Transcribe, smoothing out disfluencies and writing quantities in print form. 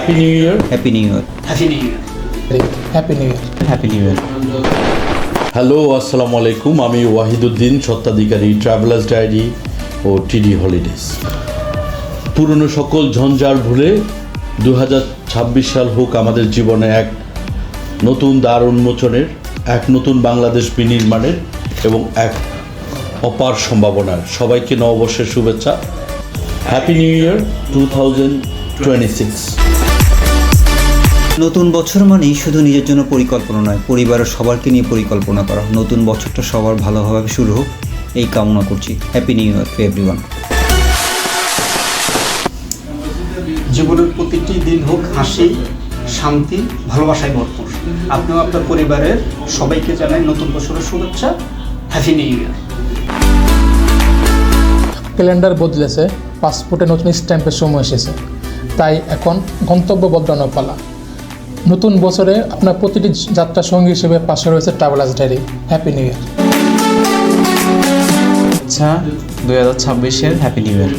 Happy New ইয়ার। Happy New ইয়ার। Happy New ইয়ার। Happy New ইয়ার। Happy New ইয়ার। Hello, আসসালামু আলাইকুম। আমি ওয়াহিদুদ্দিন, স্বত্বাধিকারী ট্রাভেলার্স ডায়েরি ও টিডি হলিডেজ। পুরনো সকল ঝঞ্ঝাট ভুলে 2026 সাল হোক আমাদের জীবনে এক নতুন দ্বার উন্মোচনের, এক নতুন বাংলাদেশ বিনির্মাণের এবং এক অপার সম্ভাবনার। সবাইকে নববর্ষের শুভেচ্ছা। হ্যাপি নিউ ইয়ার 2026। নতুন বছর মানেই শুধু নিজের জন্য পরিকল্পনা নয়, পরিবারের সবারকে নিয়ে পরিকল্পনা করা। নতুন বছরটা সবার ভালোভাবে শুরু হোক এই কামনা করছি। Happy New year to everyone. জীবনের প্রতিটি দিন হোক হাসি, শান্তি, ভালোবাসায় ভরপুর। আপনিও আপনার পরিবারের সবাইকে জানাই নতুন বছরের শুভেচ্ছা। হ্যাপি নিউ ইয়ার। ক্যালেন্ডার বদলেছে, পাসপোর্টে নতুন স্ট্যাম্পের সময় এসেছে, তাই এখন গন্তব্য বদলানোর পালা। নতুন বছরে আপনার প্রতিটি যাত্রা সঙ্গী হিসেবে পাশে রয়েছে travellers diary. Happy New Year. আচ্ছা, 2026-এর হ্যাপি নিউ ইয়ার।